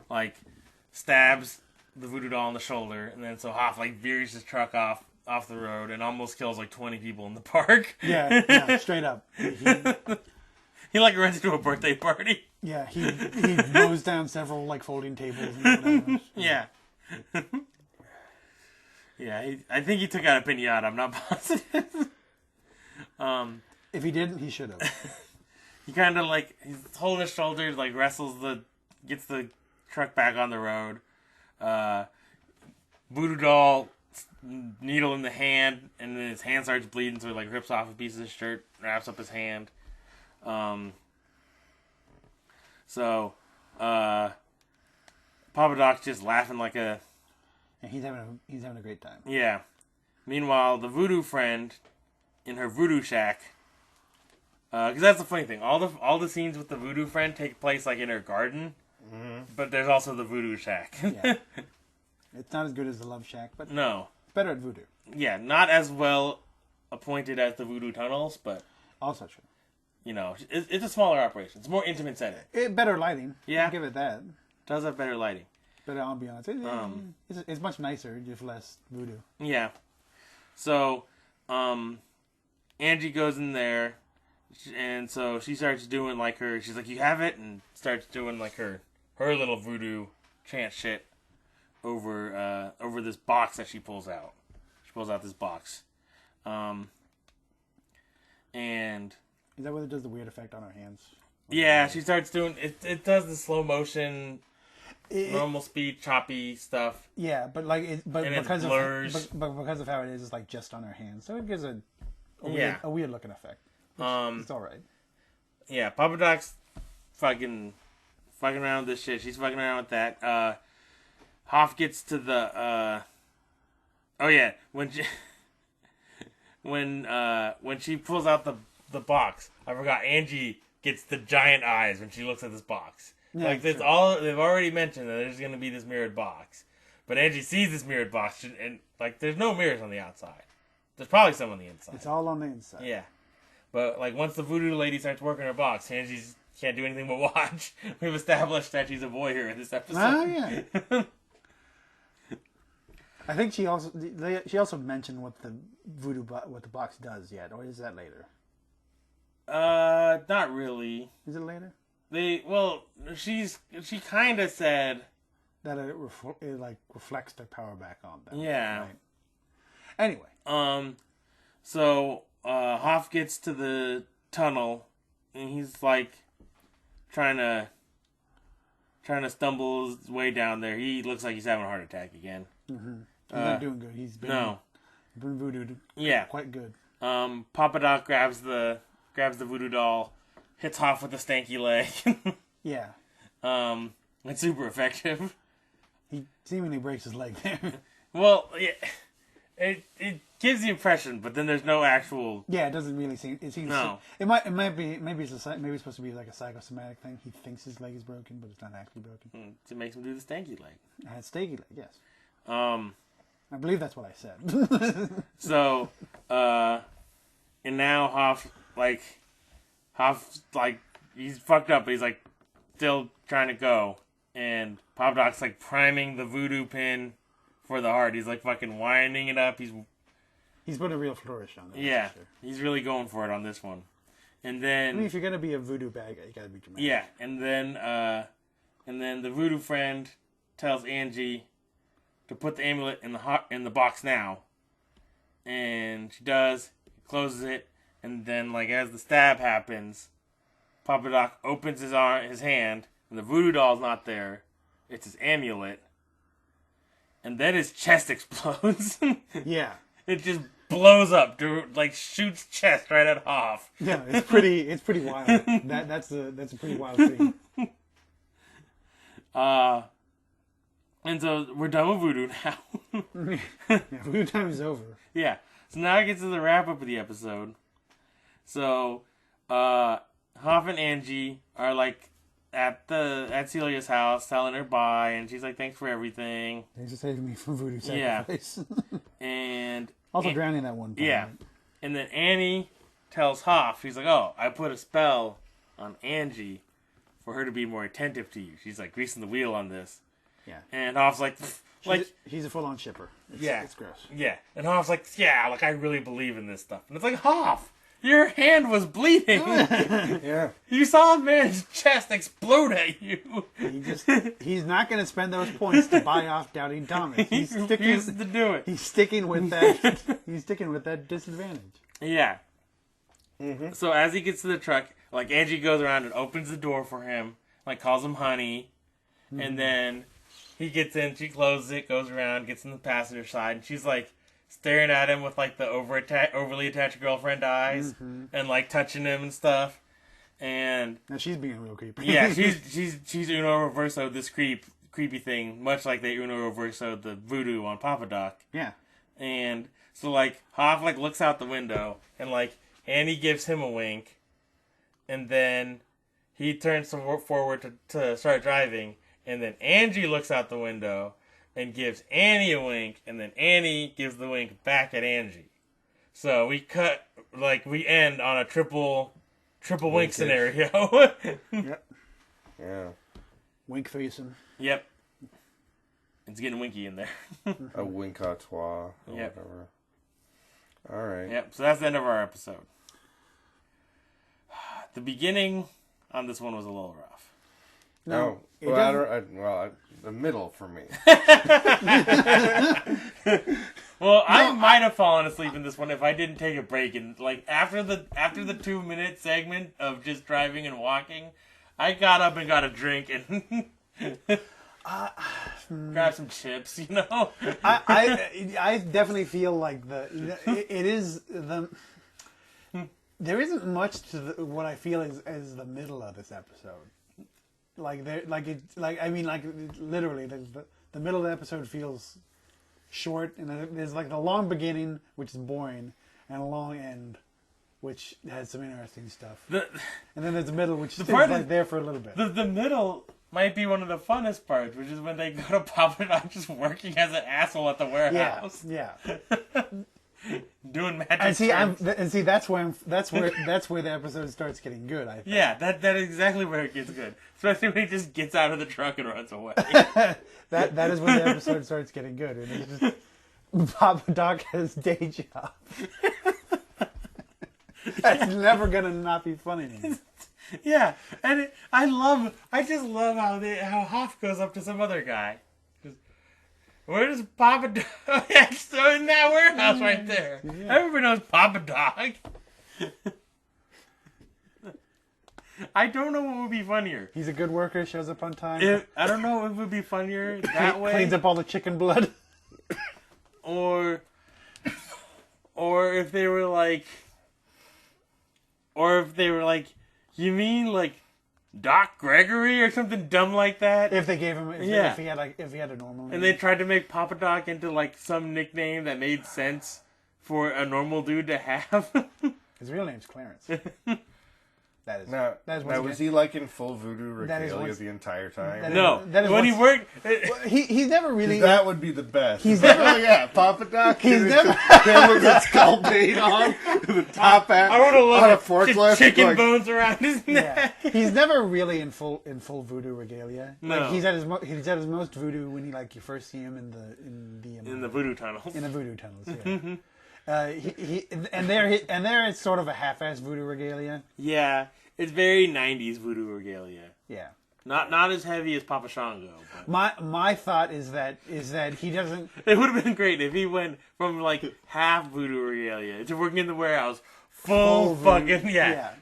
like stabs the voodoo doll in the shoulder, and then so Hoff like veers his truck off the road and almost kills like 20 people in the park. Yeah, straight up. He like runs into a birthday party. Yeah, he mows down several like folding tables and whatever. Yeah. Yeah, I think he took out a pinata. I'm not positive. If he didn't, he should have. He kind of like he's holding his shoulders, like gets the truck back on the road. Voodoo doll, needle in the hand, and then his hand starts bleeding, so he like rips off a piece of his shirt, wraps up his hand. So Papa Doc's just laughing like a. And he's having a great time. Yeah. Meanwhile, the voodoo friend in her voodoo shack. Because that's the funny thing. All the scenes with the voodoo friend take place like in her garden, but there's also the voodoo shack. Yeah. It's not as good as the Love Shack, but no, it's better at voodoo. Yeah, not as well appointed as the voodoo tunnels, but also true. You know, it's a smaller operation. It's a more intimate setting. Better lighting. Yeah, I'll give it that. Does have better lighting. Better ambiance. It's much nicer, just less voodoo. Yeah. So, Angie goes in there, and so she starts doing like her. She's like, "You have it," and starts doing like her little voodoo chant shit over this box that she pulls out. She pulls out this box, and is that what it does the weird effect on her hands? Yeah, she starts doing it. It does the slow motion. Normal speed, choppy stuff. Yeah, but because blurs. But because of how it is, it's like just on her hands, so it gives a weird looking effect. It's all right. Yeah, Papa Doc's fucking around with this shit. She's fucking around with that. Hoff gets to the oh yeah, when she pulls out the box, I forgot Angie gets the giant eyes when she looks at this box. Yeah, like that's all they've already mentioned that there's gonna be this mirrored box. But Angie sees this mirrored box and like there's no mirrors on the outside. There's probably some on the inside. It's all on the inside. Yeah. But like once the voodoo lady starts working her box, Angie can't do anything but watch. We've established that she's a voyeur in this episode. Oh yeah. I think she also mentioned what the box does yet, or is that later? Not really. Is it later? She kind of said that it reflects their power back on them. Yeah. Right? Anyway. So Hoff gets to the tunnel, and he's like trying to stumble his way down there. He looks like he's having a heart attack again. Mm-hmm. He's not doing good. He's been voodooed. Yeah, quite good. Papa Doc grabs the voodoo doll, hits Hoff with a stanky leg. Yeah. It's super effective. He seemingly breaks his leg there. Well, yeah, it gives the impression, but then there's no actual. Yeah, it doesn't really seem. It seems. No. It might be. Maybe it's supposed to be like a psychosomatic thing. He thinks his leg is broken, but it's not actually broken. It makes him do the stanky leg. Stanky leg, yes. I believe that's what I said. So, and now Hoff he's fucked up, but he's like still trying to go, and Papa Doc's like priming the voodoo pin for the heart. He's like fucking winding it up. He's put a real flourish on it. Yeah, sure. He's really going for it on this one. And then, I mean, if you're gonna be a voodoo bag, you gotta be dramatic. Yeah, and then the voodoo friend tells Angie to put the amulet in the box now, and she does, closes it, and then like as the stab happens, Papa Doc opens his hand, and the voodoo doll's not there. It's his amulet, and then his chest explodes. Yeah, it just blows up, like shoots chest right at Hoff. Yeah, it's pretty wild. That's a pretty wild scene. And so we're done with voodoo now. Yeah, voodoo time is over. Yeah. So now it gets to the wrap up of the episode. So Hoff and Angie are like at Celia's house telling her bye, and she's like, "Thanks for everything. Thanks for saving me from voodoo sacrifice." Yeah. And also drowning that one time. Yeah. And then Annie tells Hoff, she's like, "Oh, I put a spell on Angie for her to be more attentive to you." She's like greasing the wheel on this. Yeah. And Hoff's like he's a full-on shipper. It's gross. Yeah. And Hoff's like, "Yeah, like I really believe in this stuff." And it's like, Hoff, your hand was bleeding. Yeah. You saw a man's chest explode at you. He's not going to spend those points to buy off Doubting Thomas. He refuses to do it. He's sticking with that. He's sticking with that disadvantage. Yeah. Mm-hmm. So as he gets to the truck, like Angie goes around and opens the door for him, like calls him honey, and then he gets in, she closes it, goes around, gets in the passenger side, and she's like staring at him with like the overly attached girlfriend eyes, and like touching him and stuff. And now she's being real creepy. Yeah, she's Uno Reverso this creepy thing, much like they Uno Reverso the voodoo on Papa Doc. Yeah. And so like Hoff like looks out the window, and like Annie gives him a wink, and then he turns forward to start driving, and then Angie looks out the window and gives Annie a wink, and then Annie gives the wink back at Angie. So we end on a triple wink scenario. Yep. Yeah. Wink threesome. Yep. It's getting winky in there. A wink à trois or yep. whatever. All right. Yep. So that's the end of our episode. The beginning on this one was a little rough. No. The middle for me. Well, I might have fallen asleep in this one if I didn't take a break. And like after the 2-minute segment of just driving and walking, I got up and got a drink and grab some chips. You know, I definitely feel like it is There isn't much to what I feel is the middle of this episode. Literally, the middle of the episode feels short, and there's like the long beginning, which is boring, and a long end, which has some interesting stuff. And then there's the middle, which is like there for a little bit. The middle might be one of the funnest parts, which is when they go to Papa Doc just working as an asshole at the warehouse. Yeah. Doing magic. And see, that's where the episode starts getting good. I think. Yeah, that is exactly where it gets good, especially when he just gets out of the truck and runs away. that is when the episode starts getting good, and it's just Papa Doc has day job. That's never gonna not be funny to me. Yeah, and I just love how Hoff goes up to some other guy. Where does Papa Dog? So in that warehouse right there. Yeah. Everybody knows Papa Dog. I don't know what would be funnier. He's a good worker, shows up on time. I don't know if it would be funnier that way. Cleans up all the chicken blood. Or if they were like... you mean like Doc Gregory or something dumb like that? If they gave him, if he had a normal name. And they tried to make Papa Doc into like some nickname that made sense for a normal dude to have. His real name's Clarence. That is. Now was he like in full voodoo regalia the entire time? No. When he worked... He's never really... That would be the best. He's never... Papa Doc. He's never... Him with the skull paint on, the top hat, I would have loved on a forklift. Chicken bones around his neck. Yeah. He's never really in full voodoo regalia. No. Like he's at his most voodoo when you first see him in the voodoo tunnels. In the voodoo tunnels, yeah. And there it's sort of a half-assed voodoo regalia. Yeah, it's very 90s voodoo regalia. Yeah. Not as heavy as Papa Shango. But. My thought is that he doesn't... It would have been great if he went from like half voodoo regalia to working in the warehouse, full fucking,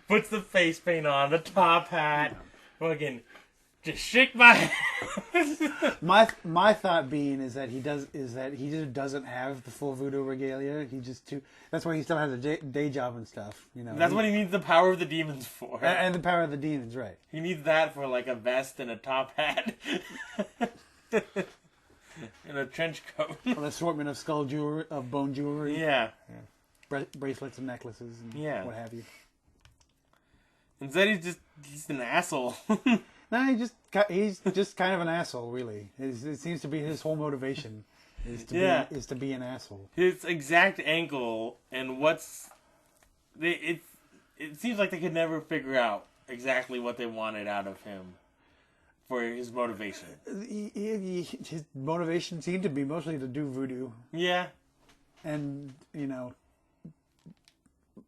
puts the face paint on, the top hat, fucking... Just shake my head. My thought being is that he just doesn't have the full voodoo regalia. That's why he still has a day job and stuff. You know. That's what he needs the power of the demons for. And the power of the demons, right? He needs that for like a vest and a top hat. And a trench coat. An assortment of bone jewelry. Yeah. Bracelets and necklaces and what have you. Instead, he's an asshole. No, he's just kind of an asshole, really. It seems to be his whole motivation is to be an asshole. His exact angle and it seems like they could never figure out exactly what they wanted out of him for his motivation. His motivation seemed to be mostly to do voodoo. Yeah. And,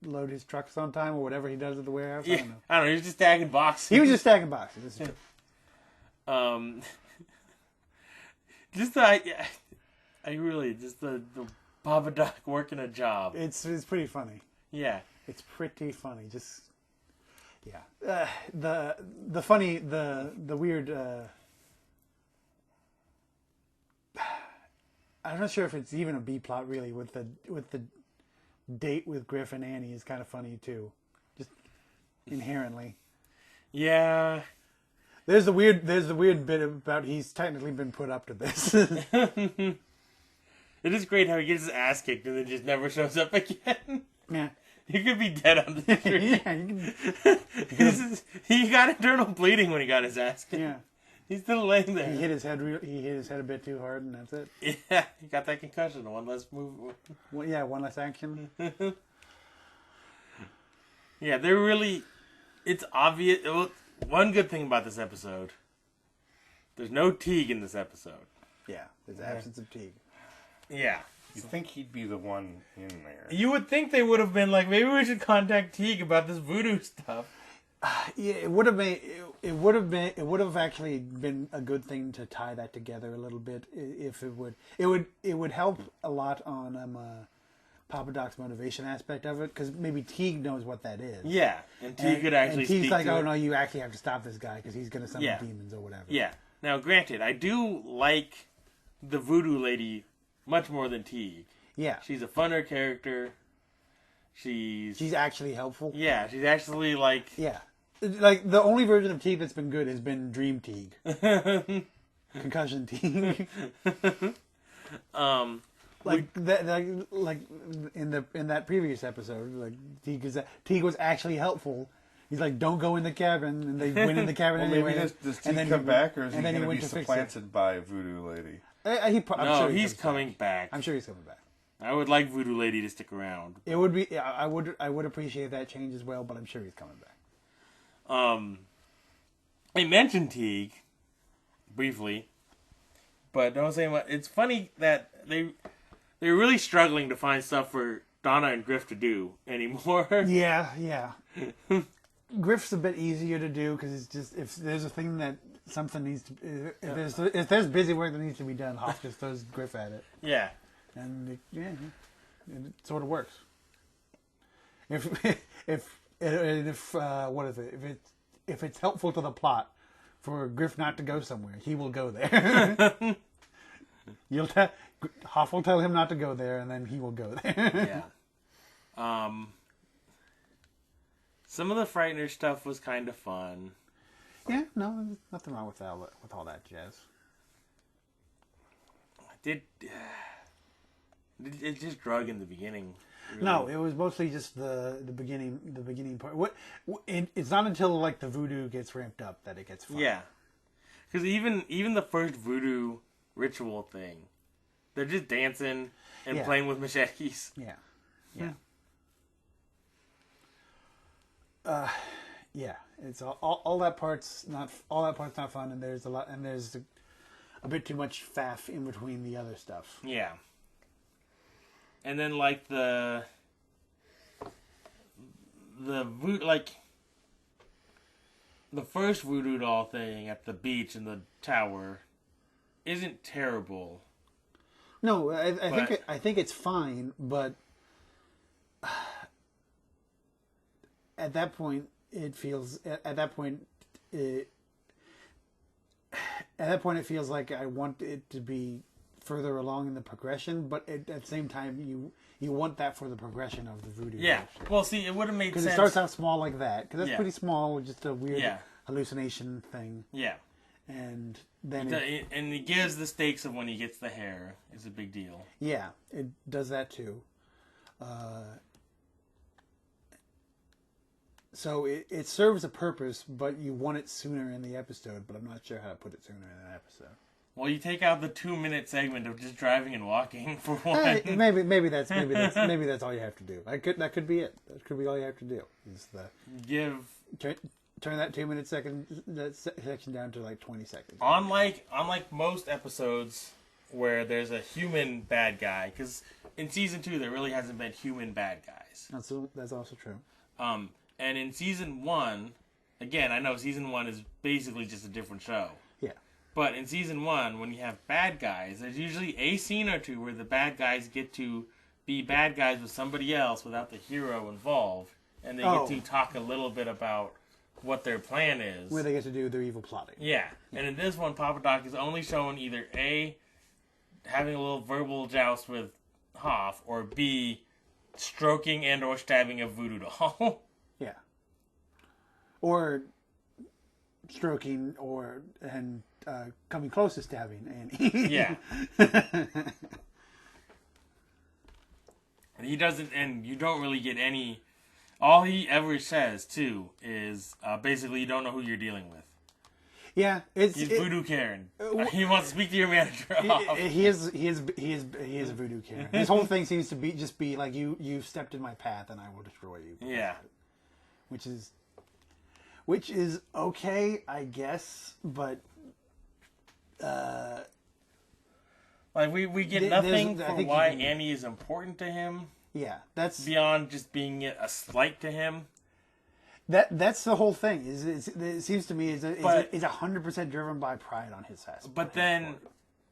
load his trucks on time or whatever he does at the warehouse. Yeah, I don't know. He was just stacking boxes. He was just stacking boxes. This is true. The Papa Doc working a job. It's pretty funny. Yeah, it's pretty funny. The weird. I'm not sure if it's even a B plot really with the date with Griff and Annie is kind of funny too, just inherently. Yeah. There's the weird bit about he's technically been put up to this. It is great how he gets his ass kicked and then just never shows up again. Yeah. He could be dead on the street. He got internal bleeding when he got his ass kicked. Yeah. He's still laying there. He hit his head a bit too hard, and that's it. Yeah, he got that concussion. One less move. One less action. Yeah, it's obvious. Well, one good thing about this episode, there's no Teague in this episode. Yeah, there's absence of Teague. Yeah. You'd think he'd be the one in there. You would think they would have been like, maybe we should contact Teague about this voodoo stuff. Yeah, it would have actually been a good thing to tie that together a little bit. If it would help a lot on Papa Doc's motivation aspect of it, because maybe Teague knows what that is. Yeah, and Teague could actually. And Teague's speak like, to oh it. no, you actually have to stop this guy because he's going to summon demons or whatever. Yeah. Now, granted, I do like the voodoo lady much more than Teague. Yeah, she's a funner character. She's actually helpful. Yeah, she's actually like... Yeah. Like, the only version of Teague that's been good has been Dream Teague. Concussion Teague. Like in that previous episode, like Teague was actually helpful. He's like, don't go in the cabin, and they went in the cabin anyway. Maybe does Teague come back, or is he going to be supplanted by Voodoo Lady? He's coming back. I'm sure he's coming back. I would like Voodoo Lady to stick around. It would be. I would appreciate that change as well, but I'm sure he's coming back. I mentioned Teague briefly, but don't say much. It's funny that they're really struggling to find stuff for Donna and Griff to do anymore. Yeah. Griff's a bit easier to do because it's just if there's a thing that something needs to if there's busy work that needs to be done, Hoff just throws Griff at it. Yeah, and it sort of works. If what is it? If it's helpful to the plot for Griff not to go somewhere, he will go there. Hoff will tell him not to go there, and then he will go there. Yeah. Some of the Frightener stuff was kind of fun. Yeah, no, there's nothing wrong with all that jazz. It just drug in the beginning. Really. No, it was mostly just the beginning part. It's not until like the voodoo gets ramped up that it gets fun. Yeah, because even the first voodoo ritual thing, they're just dancing and playing with machetes. Yeah. Yeah, it's all that part's not fun, and there's a bit too much faff in between the other stuff. Yeah, and then like the first voodoo doll thing at the beach in the tower isn't terrible. No, I think it's fine, but at that point it feels like I want it to be further along in the progression, but at the same time you want that for the progression of the voodoo. Yeah. Action. Well, see, it would have made sense. Because it starts out small like that. Because that's pretty small, just a weird hallucination thing. Yeah. And then it gives the stakes of when he gets the hair is a big deal. Yeah, it does that too. So it serves a purpose, but you want it sooner in the episode. But I'm not sure how to put it sooner in an episode. Well, you take out the 2-minute segment of just driving and walking for one. Maybe that's all you have to do. That could be it. That could be all you have to do. Is turn that 2-minute section down to like 20 seconds. Unlike most episodes where there's a human bad guy, because in season 2 there really hasn't been human bad guys. That's also true. And in season 1, again, I know season 1 is basically just a different show. Yeah. But in season 1, when you have bad guys, there's usually a scene or two where the bad guys get to be bad guys with somebody else without the hero involved, and they get to talk a little bit about what their plan is. Where they get to do their evil plotting. Yeah. And in this one, Papa Doc is only showing either A, having a little verbal joust with Hoff, or B, stroking and or stabbing a voodoo doll. Yeah. Or stroking and coming close to stabbing Annie. Yeah. And he doesn't, and you don't really get any. All he ever says too is basically you don't know who you're dealing with. Yeah, he's Voodoo Karen. He wants to speak to your manager. He is a Voodoo Karen. His whole thing seems to be like you stepped in my path and I will destroy you. Yeah, which is okay, I guess, but like we get nothing for why Annie is important to him. Yeah, that's beyond just being a slight to him. That's the whole thing. It seems to me is 100% driven by pride on his side. But then,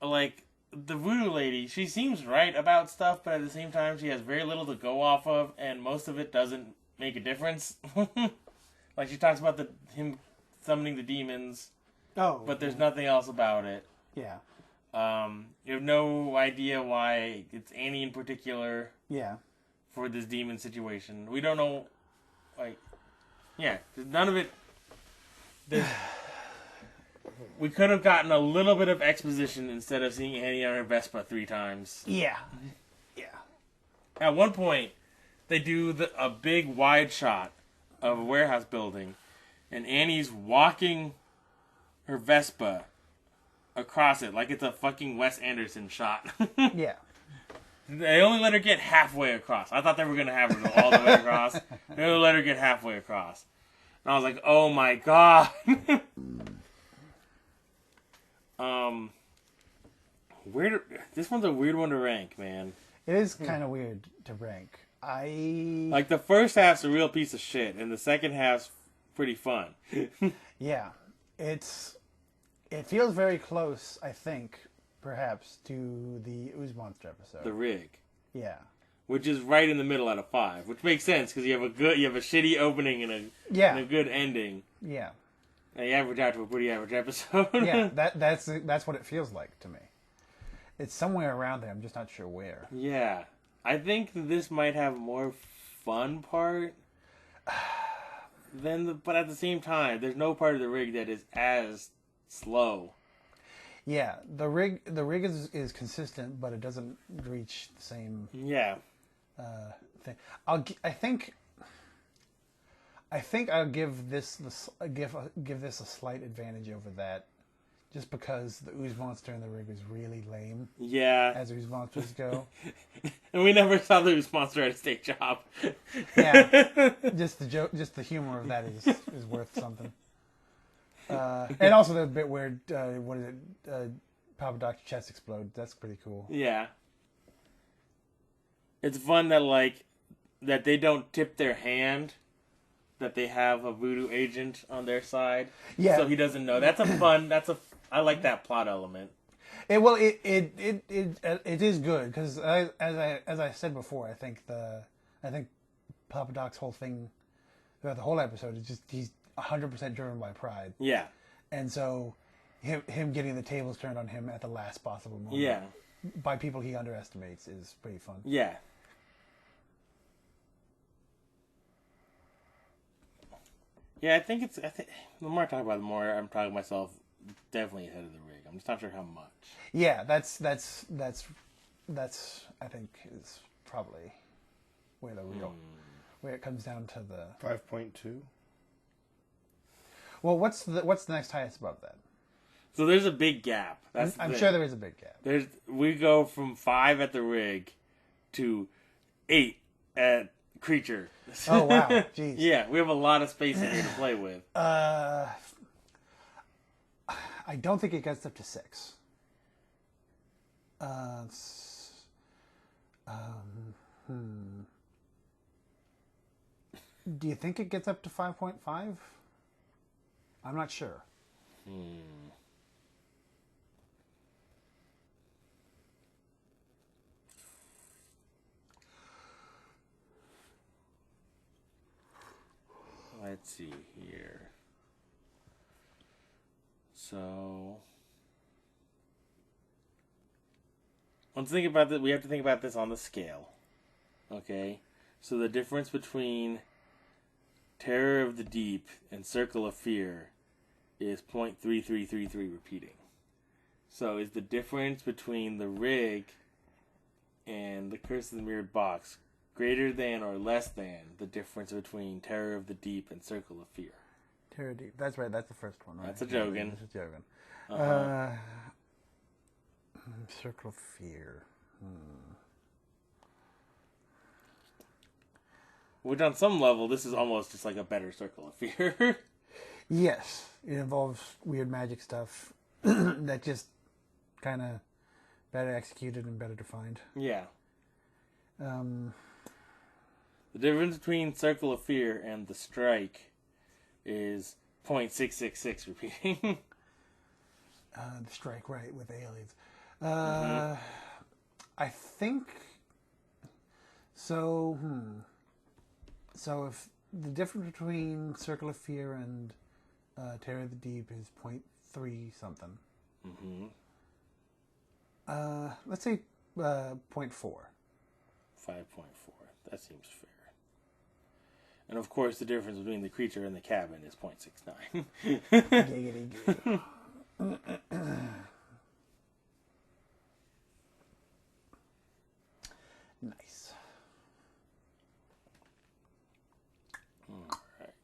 like the voodoo lady, she seems right about stuff, but at the same time, she has very little to go off of, and most of it doesn't make a difference. Like she talks about him summoning the demons. Oh, but there's nothing else about it. Yeah. You have no idea why it's Annie in particular. Yeah. for this demon situation. We don't know, like, yeah, none of it. We could have gotten a little bit of exposition instead of seeing Annie on her Vespa 3 times. Yeah. At one point, they do a big wide shot of a warehouse building, and Annie's walking her Vespa across it like it's a fucking Wes Anderson shot. Yeah. They only let her get halfway across. I thought they were going to have her go all the way across. They only let her get halfway across. And I was like, oh my god. This one's a weird one to rank, man. It is kind of weird to rank. Like, the first half's a real piece of shit, and the second half's pretty fun. Yeah. It feels very close, I think, perhaps, to the Ooze Monster episode. The Rig. Yeah. Which is right in the middle out of 5, which makes sense because you have a shitty opening and a good ending. Yeah. And you average out to a pretty average episode. Yeah, that's what it feels like to me. It's somewhere around there. I'm just not sure where. Yeah, I think this might have more fun part but at the same time, there's no part of the Rig that is as slow. Yeah, the rig is consistent, but it doesn't reach the same. Yeah. Thing. I think I'll give this a slight advantage over that, just because the Ooze Monster and the Rig is really lame. Yeah. As Ooze Monsters go. And we never saw the Ooze Monster at a steak job. Yeah. Just the humor of that is worth something. And also the bit where Papa Doc's chest explodes. That's pretty cool. Yeah. It's fun that they don't tip their hand, that they have a voodoo agent on their side. Yeah. So he doesn't know. I like that plot element. It is good because as I said before, I think Papa Doc's whole thing throughout the whole episode is just he's 100% driven by pride. Yeah. And so him getting the tables turned on him at the last possible moment. Yeah. By people he underestimates is pretty fun. Yeah. Yeah, I think the more I talk about it, the more I'm talking myself definitely ahead of the Rig. I'm just not sure how much. Yeah, that's I think is probably where where it comes down to the 5.2. Well, what's the next highest above that? So there's a big gap. I'm sure there is a big gap. We go from 5 at the Rig to 8 at Creature. Oh wow, jeez. Yeah, we have a lot of space here to play with. I don't think it gets up to 6. Do you think it gets up to 5.5? I'm not sure. Let's see here. So, let's think about that. We have to think about this on the scale. Okay? So the difference between Terror of the Deep and Circle of Fear is 0.3333 repeating. So is the difference between the Rig and the Curse of the Mirrored Box greater than or less than the difference between Terror of the Deep and Circle of Fear? Terror Deep. That's right. That's the first one, right? That's Adjogon. That's Adjogon. Circle of Fear. Which on some level, this is almost just like a better Circle of Fear. Yes. It involves weird magic stuff that just kind of better executed and better defined. Yeah. The difference between Circle of Fear and The Strike is 0.666 repeating. The Strike, right, with aliens. I think so. So if the difference between Circle of Fear and Terror of the Deep is 0.3 something. Let's say 0.4. 5.4. That seems fair. And of course, the difference between the creature and the cabin is 0.69. Giggity goo. Nice. Alright.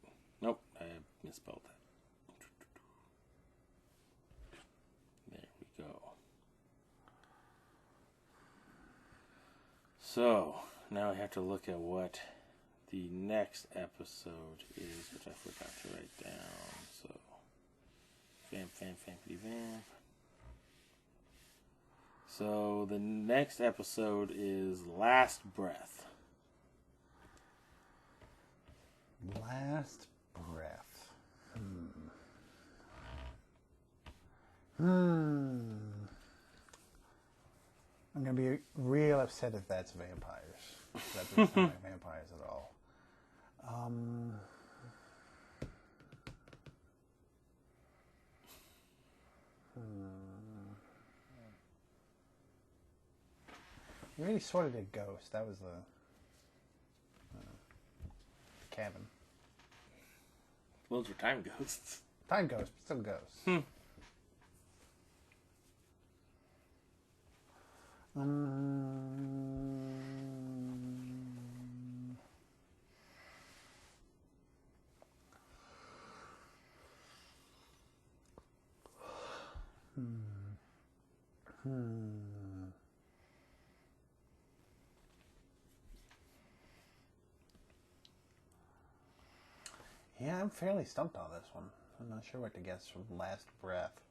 Nope, I misspelled that. There we go. So, now I have to look at what the next episode is, which I forgot to write down. So, vampity vamp. So, the next episode is Last Breath. Last breath. I'm going to be real upset if that's vampires. That doesn't sound like vampires at all. You already sort of did Ghost. That was the cabin. Those were time ghosts. Time Ghost, but still Ghost. Yeah, I'm fairly stumped on this one. I'm not sure what to guess from Last Breath.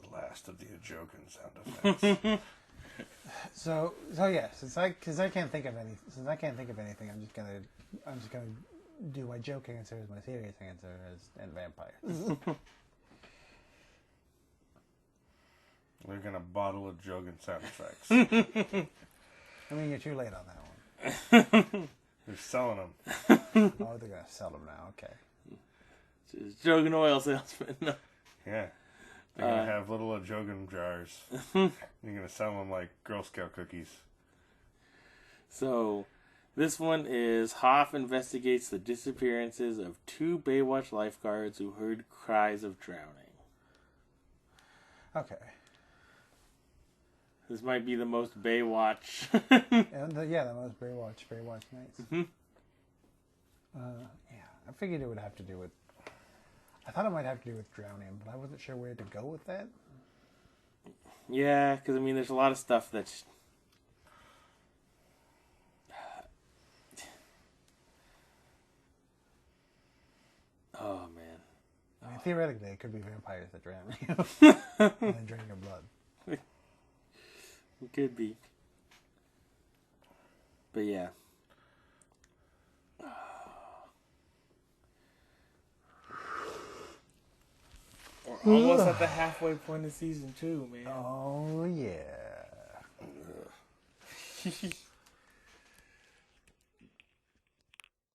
The last of the Adjogon sound effects. So yeah, since I can't think of anything, I'm just gonna do my joke answer as my serious answer and vampires. We're gonna bottle Adjogon sound effects. I mean, you're too late on that one. They're selling them. Oh, they're gonna sell them now. Okay. Just Jogan oil salesman. No. Yeah. They're gonna have little Adjogan jars. You're gonna sell them like Girl Scout cookies. So, this one is Hoff investigates the disappearances of 2 Baywatch lifeguards who heard cries of drowning. Okay. This might be the most Baywatch. And the most Baywatch nights. Mm-hmm. Yeah, I figured it would have to do with. I thought it might have to do with drowning, but I wasn't sure where to go with that. Yeah, because I mean, there's a lot of stuff that's. Oh man. I mean, theoretically, it could be vampires that drown you and then drain your blood. It could be. But yeah. We're almost at the halfway point of season 2, man. Oh, yeah.